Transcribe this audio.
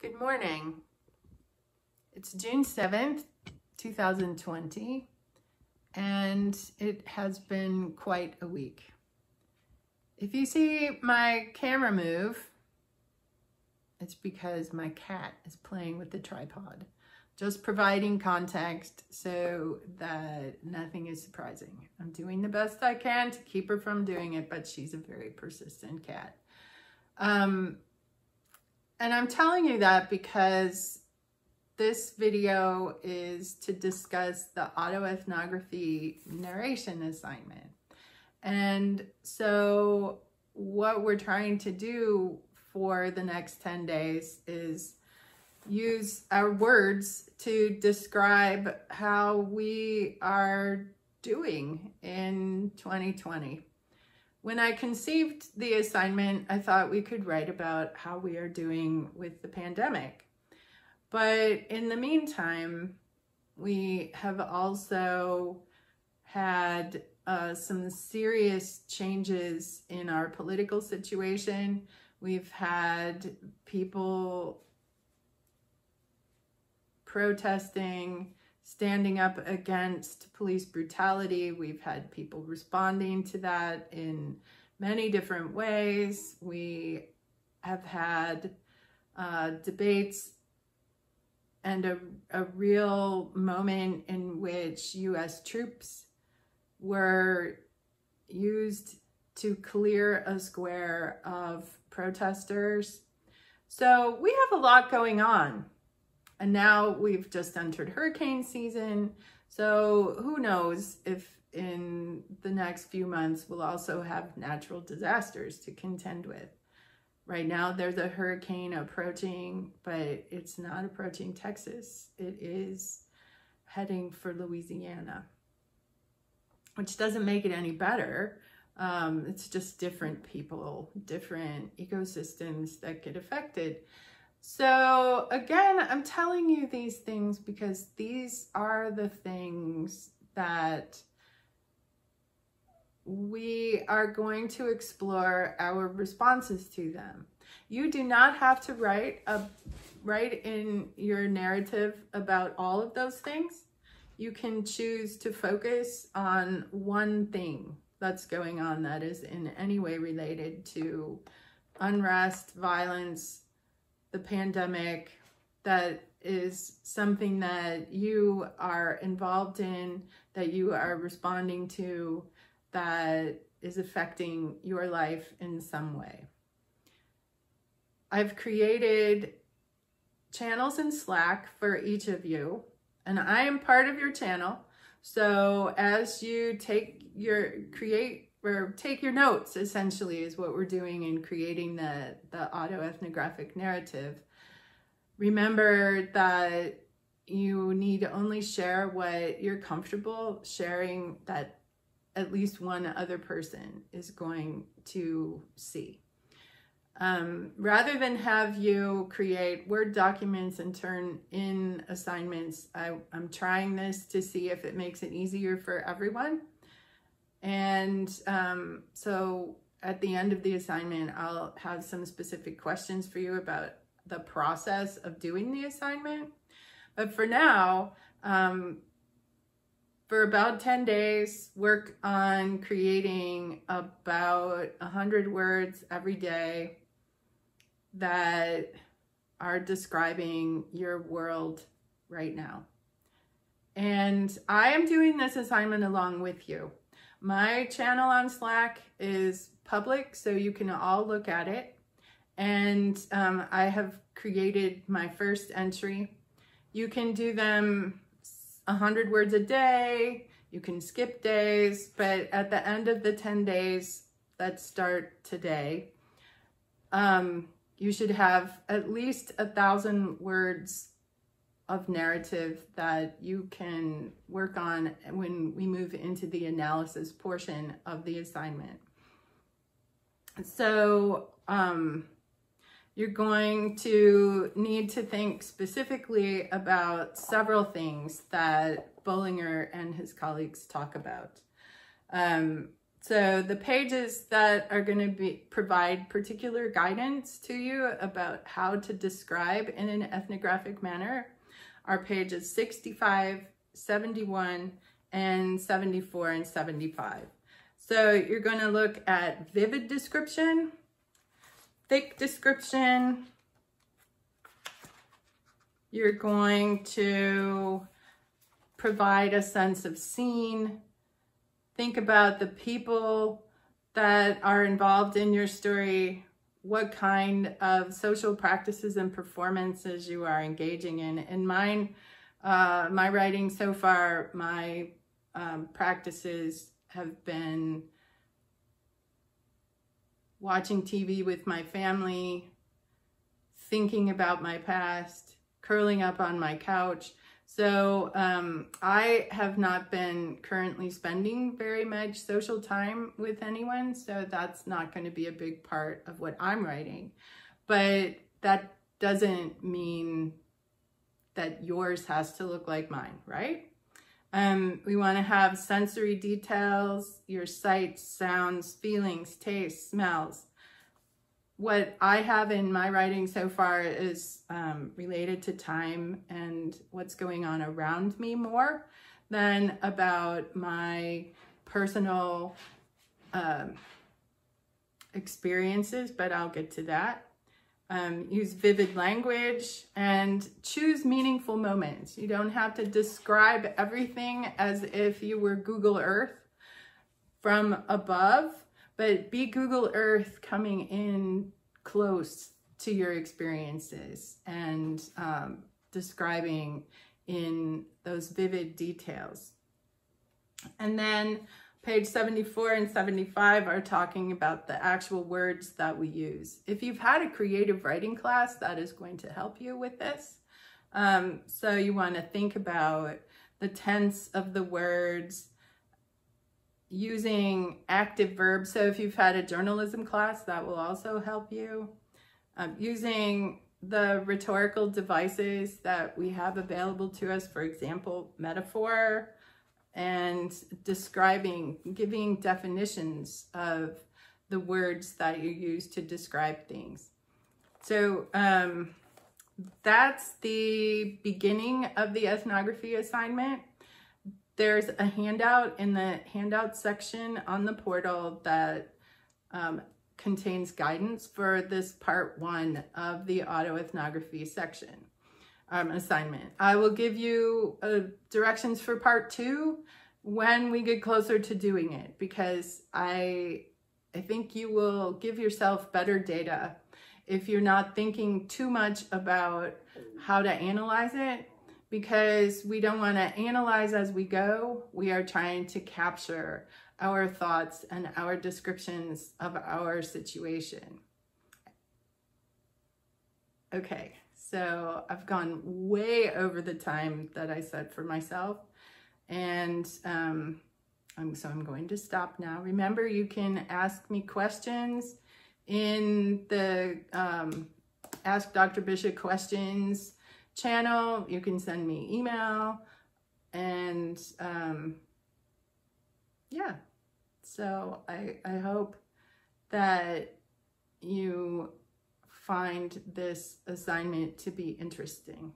Good morning. It's June 7th, 2020, and it has been quite a week. If you see my camera move, it's because my cat is playing with the tripod. Just providing context so that nothing is surprising. I'm doing the best I can to keep her from doing it, but she's a very persistent cat. And I'm telling you that because this video is to discuss the Authoethnography Narration assignment. And so what we're trying to do for the next 10 days is use our words to describe how we are doing in 2020. When I conceived the assignment, I thought we could write about how we are doing with the pandemic. But in the meantime, we have also had some serious changes in our political situation. We've had people protesting, standing up against police brutality. We've had people responding to that in many different ways. We have had debates and a real moment in which U.S. troops were used to clear a square of protesters. So we have a lot going on. And now we've just entered hurricane season. So who knows if in the next few months we'll also have natural disasters to contend with. Right now there's a hurricane approaching, but it's not approaching Texas. It is heading for Louisiana, which doesn't make it any better. It's just different people, different ecosystems that get affected. So again, I'm telling you these things because these are the things that we are going to explore our responses to them. You do not have to write in your narrative about all of those things. You can choose to focus on one thing that's going on that is in any way related to unrest, violence, the pandemic, that is something that you are involved in, that you are responding to, that is affecting your life in some way. I've created channels in Slack for each of you, and I am part of your channel. So as you take your notes, essentially, is what we're doing in creating the autoethnographic narrative. Remember that you need to only share what you're comfortable sharing that at least one other person is going to see. Rather than have you create Word documents and turn in assignments, I'm trying this to see if it makes it easier for everyone. And so at the end of the assignment, I'll have some specific questions for you about the process of doing the assignment. But for now, for about 10 days, work on creating about 100 words every day that are describing your world right now. And I am doing this assignment along with you. My channel on Slack is public, so you can all look at it. And I have created my first entry. You can do them 100 words a day. You can skip days, but at the end of the 10 days that start today, you should have at least 1,000 words of narrative that you can work on when we move into the analysis portion of the assignment. So you're going to need to think specifically about several things that Bollinger and his colleagues talk about. So the pages that are going to provide particular guidance to you about how to describe in an ethnographic manner are pages 65, 71, and 74 and 75. So you're going to look at vivid description, thick description. You're going to provide a sense of scene. Think about the people that are involved in your story, what kind of social practices and performances you are engaging in. In mine, my writing so far, my practices have been watching TV with my family, thinking about my past, curling up on my couch. So I have not been currently spending very much social time with anyone, so that's not going to be a big part of what I'm writing. But that doesn't mean that yours has to look like mine, right? We want to have sensory details, your sights, sounds, feelings, tastes, smells. What I have in my writing so far is related to time and what's going on around me more than about my personal experiences, but I'll get to that. Use vivid language and choose meaningful moments. You don't have to describe everything as if you were Google Earth from above, but be Google Earth coming in close to your experiences and describing in those vivid details. And then page 74 and 75 are talking about the actual words that we use. If you've had a creative writing class, that is going to help you with this. So you want to think about the tense of the words, using active verbs. So if you've had a journalism class, that will also help you. Using the rhetorical devices that we have available to us, for example, metaphor, and describing, giving definitions of the words that you use to describe things. So that's the beginning of the ethnography assignment. There's a handout in the handout section on the portal that contains guidance for this part 1 of the autoethnography section. Assignment. I will give you directions for part 2 when we get closer to doing it, because I think you will give yourself better data if you're not thinking too much about how to analyze it, because we don't want to analyze as we go. We are trying to capture our thoughts and our descriptions of our situation. Okay. So I've gone way over the time that I set for myself, and so I'm going to stop now. Remember, you can ask me questions in the Ask Dr. Bishop Questions channel. You can send me email, and yeah, so I hope that you find this assignment to be interesting.